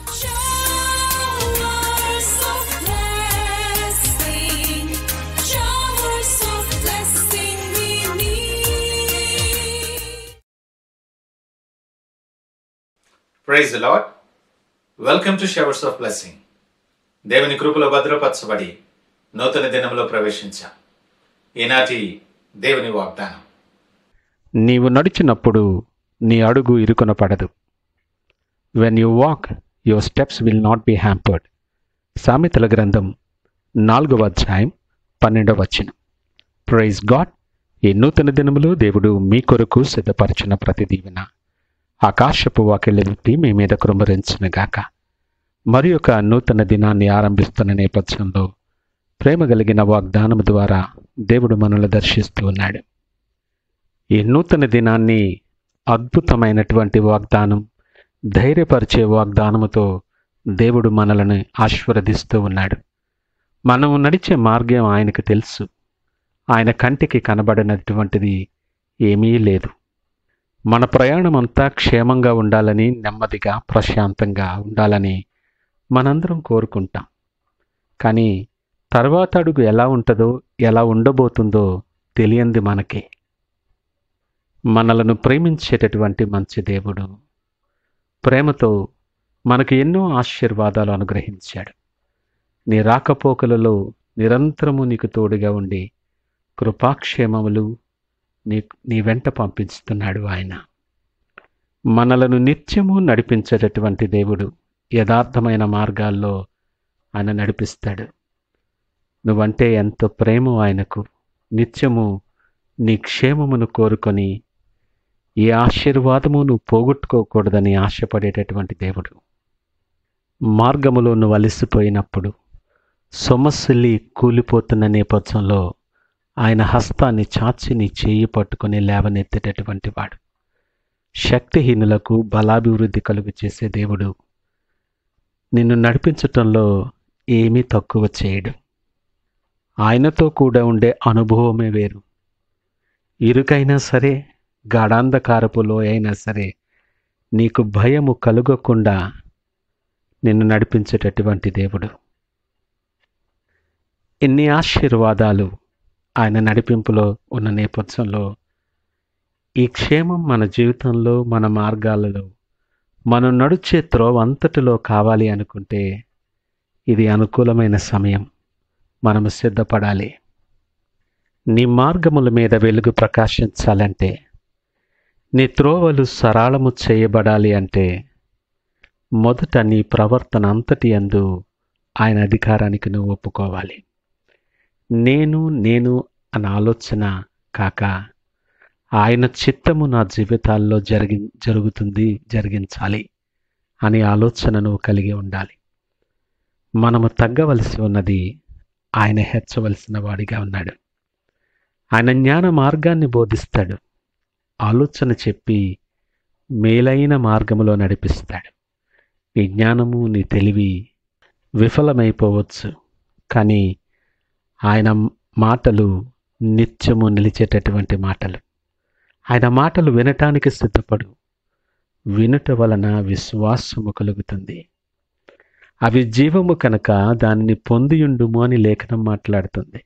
Showers of blessing, showers of blessing we need. Praise the Lord. Welcome to showers of blessing. దేవుని కృపలో భద్రపరచబడి నూతన దినంలో ప్రవేశించాం. ఈనాటి దేవుని వాగ్దానం, నీవు నడిచినప్పుడు నీ అడుగు ఇరుకున పడదు. When you walk your steps will not be hampered. సామెతల గ్రంథం 4వ అధ్యాయం 12వ వచనం. Praise God. ఈ నూతన దినములో దేవుడు మీ కొరకు సిద్ధపరిచిన ప్రతి దీవెన ఆకాశపు వాకిళ్ళ విప్పి మీ మీద కృమ్మరించునుగాక. మరి ఒక నూతన దినాన్ని ఆరంభిస్తున్న నేపథ్యంలో ప్రేమ కలిగిన వాగ్దానము ద్వారా దేవుడు మనల్ని దర్శిస్తూ ఉన్నాడు. ఈ నూతన దినాన్ని అద్భుతమైనటువంటి వాగ్దానం, ధైర్యపరిచే వాగ్దానముతో దేవుడు మనలను ఆశీర్వదిస్తూ ఉన్నాడు. మనం నడిచే మార్గం ఆయనకు తెలుసు. ఆయన కంటికి కనబడినటువంటిది ఏమీ లేదు. మన ప్రయాణం అంతా క్షేమంగా ఉండాలని, నెమ్మదిగా ప్రశాంతంగా ఉండాలని మనందరం కోరుకుంటాం. కానీ తర్వాత అడుగు ఎలా ఉంటుందో, ఎలా ఉండబోతుందో తెలియంది మనకే. మనలను ప్రేమించేటటువంటి మంచి దేవుడు ప్రేమతో మనకు ఎన్నో ఆశీర్వాదాలు అనుగ్రహించాడు. నీ రాకపోకలలో నిరంతరము నీకు తోడుగా ఉండి కృపాక్షేమములు నీ వెంట పంపిస్తున్నాడు ఆయన. మనలను నిత్యము నడిపించేటటువంటి దేవుడు యథార్థమైన మార్గాల్లో ఆయన నడిపిస్తాడు. నువ్వంటే ఎంతో ప్రేమ ఆయనకు. నిత్యము నీ క్షేమమును కోరుకొని ఏ ఆశీర్వాదము నువ్వు పోగొట్టుకోకూడదని ఆశపడేటటువంటి దేవుడు. మార్గములో నువ్వు అలసిపోయినప్పుడు, సొమ్మసిల్లి కూలిపోతున్న నేపథ్యంలో ఆయన హస్తాన్ని చాచి నీ చేయి పట్టుకొని లేవనెత్తేటటువంటి వాడు. శక్తిహీనులకు బలాభివృద్ధి కలుగు చేసే దేవుడు నిన్ను నడిపించటంలో ఏమీ తక్కువ చేయడు. ఆయనతో కూడా ఉండే అనుభవమే వేరు. ఇరుకైనా సరే, గాఢాంధకారపు లోయైనా సరే నీకు భయము కలుగకుండా నిన్ను నడిపించేటటువంటి దేవుడు. ఎన్ని ఆశీర్వాదాలు ఆయన నడిపింపులో ఉన్న నేపథ్యంలో ఈ క్షేమం మన జీవితంలో, మన మార్గాలలో, మనం నడిచే త్రోవ అంతటిలో కావాలి అనుకుంటే ఇది అనుకూలమైన సమయం. మనము సిద్ధపడాలి. నీ మార్గముల మీద వెలుగు ప్రకాశించాలంటే, నీ త్రోవలు సరళము చేయబడాలి అంటే మొదట నీ ప్రవర్తన అంతటి యందు ఆయన అధికారానికి నువ్వు ఒప్పుకోవాలి. నేను అన్న ఆలోచన కాక ఆయన చిత్తము నా జీవితాల్లో జరిగించాలి అనే ఆలోచన నువ్వు కలిగి ఉండాలి. మనము తగ్గవలసి ఉన్నది, ఆయన హెచ్చవలసిన వాడిగా ఉన్నాడు. ఆయన జ్ఞాన మార్గాన్ని బోధిస్తాడు. ఆలోచన చెప్పి మేలైన మార్గములో నడిపిస్తాడు. నీ జ్ఞానము, నీ తెలివి విఫలమైపోవచ్చు, కానీ ఆయన మాటలు నిత్యము నిలిచేటటువంటి మాటలు. ఆయన మాటలు వినటానికి సిద్ధపడు. వినుట వలన విశ్వాసము కలుగుతుంది. అవి జీవము కనుక దానిని పొందియుండుము అని లేఖనం మాట్లాడుతుంది.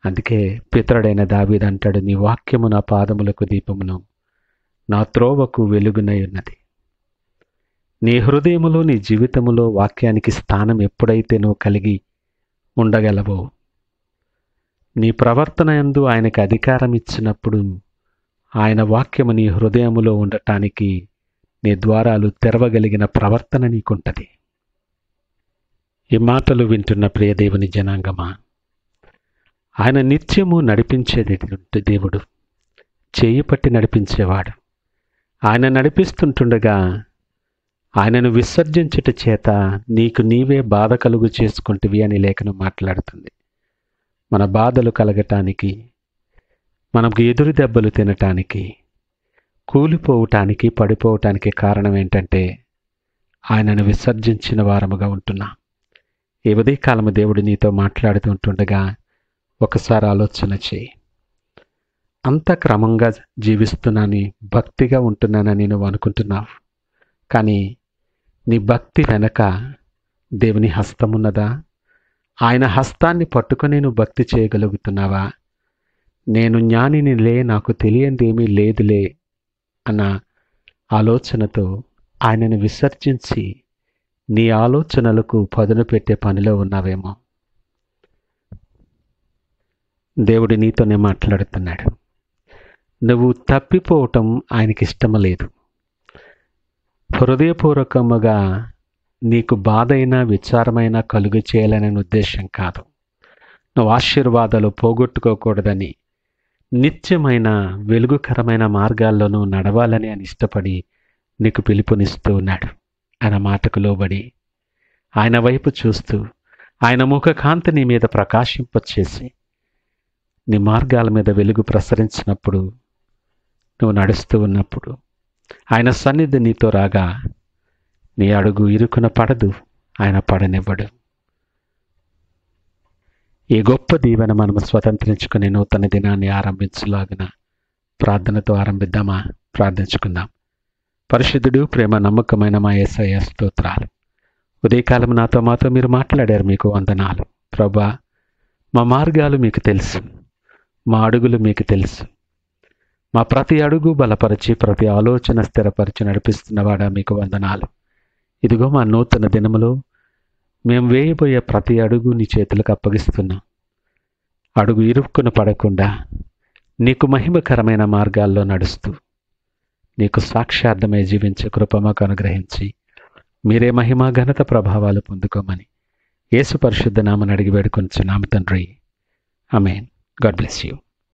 అందుకే పితరుడైన దావీదు అంటాడు, నీ వాక్యము నా పాదములకు దీపమును, నా త్రోవకు వెలుగునై ఉన్నది. నీ హృదయములో, నీ జీవితములో వాక్యానికి స్థానం ఎప్పుడైతే నువ్వు కలిగి ఉండగలవో, నీ ప్రవర్తన యందు ఆయనకు అధికారం ఇచ్చినప్పుడు ఆయన వాక్యము నీ హృదయములో ఉండటానికి నీ ద్వారాలు తెరవగలిగిన ప్రవర్తన నీకుంటది. ఈ మాటలు వింటున్న ప్రియ దేవుని జనాంగమా, ఆయన నిత్యము నడిపించేది దేవుడు, చేయి పట్టి నడిపించేవాడు. ఆయన నడిపిస్తుంటుండగా ఆయనను విసర్జించుట చేత నీకు నీవే బాధ కలుగు చేసుకుంటువి అని లేఖనం మాట్లాడుతుంది. మన బాధలు కలగటానికి, మనకు ఎదురు దెబ్బలు తినటానికి, కూలిపోవటానికి, పడిపోవటానికి కారణం ఏంటంటే ఆయనను విసర్జించిన వారముగా ఉంటున్నాం. ఈ ఉదయకాలము దేవుడు నీతో మాట్లాడుతుంటుండగా ఒకసారి ఆలోచన చేయి. అంత క్రమంగా జీవిస్తున్నానని, భక్తిగా ఉంటున్నానని నువ్వు అనుకుంటున్నావు. కానీ నీ భక్తి వెనక దేవుని హస్తం ఉన్నదా? ఆయన హస్తాన్ని పట్టుకొని నువ్వు భక్తి చేయగలుగుతున్నావా? నేను జ్ఞానినిలే, నాకు తెలియందేమీ లేదులే అన్న ఆలోచనతో ఆయనను విసర్జించి నీ ఆలోచనలకు పదును పెట్టే పనిలో ఉన్నావేమో. దేవుడు నీతోనే మాట్లాడుతున్నాడు. నువ్వు తప్పిపోవటం ఆయనకి ఇష్టం లేదు. హృదయపూర్వకముగా నీకు బాధైనా విచారమైనా కలుగు చేయాలనే ఉద్దేశం కాదు. నువ్వు ఆశీర్వాదాలు పోగొట్టుకోకూడదని, నిత్యమైన వెలుగుకరమైన మార్గాల్లోనూ నడవాలని ఆయన ఇష్టపడి నీకు పిలుపునిస్తూ ఉన్నాడు. ఆయన మాటకు లోబడి ఆయన వైపు చూస్తూ ఆయన ముఖకాంతి నీ మీద ప్రకాశింపచేసి నీ మార్గాల మీద వెలుగు ప్రసరించినప్పుడు, నువ్వు నడుస్తూ ఉన్నప్పుడు ఆయన సన్నిధి నీతో రాగా నీ అడుగు ఇరుకున పడదు, ఆయన పడనివ్వడు. ఈ గొప్ప దీవెన మనము స్వతంత్రించుకుని నూతన దినాన్ని ఆరంభించలాగిన ప్రార్థనతో ఆరంభిద్దామా? ప్రార్థించుకుందాం. పరిశుద్ధుడు, ప్రేమ నమ్మకమైన మా యేసయ్య స్తోత్రాలు. ఉదయకాలం మాతో మీరు మాట్లాడారు, మీకు వందనాలు ప్రభువా. మా మార్గాలు మీకు తెలుసు, మా అడుగులు మీకు తెలుసు. మా ప్రతి అడుగు బలపరిచి ప్రతి ఆలోచన స్థిరపరిచి నడిపిస్తున్నవాడా మీకు వందనాలు. ఇదిగో మా నూతన దినములో మేము వేయబోయే ప్రతి అడుగు నీ చేతులకు అప్పగిస్తున్నాం. అడుగు ఇరుక్కున పడకుండా నీకు మహిమకరమైన మార్గాల్లో నడుస్తూ నీకు సాక్షార్థమై జీవించే కృప మాకు అనుగ్రహించి మీరే మహిమ ఘనత ప్రభావాలు పొందుకోమని యేసు పరిశుద్ధ నామమున అడిగి వేడుకొనుచున్నాము తండ్రి. ఆమేన్. God bless you.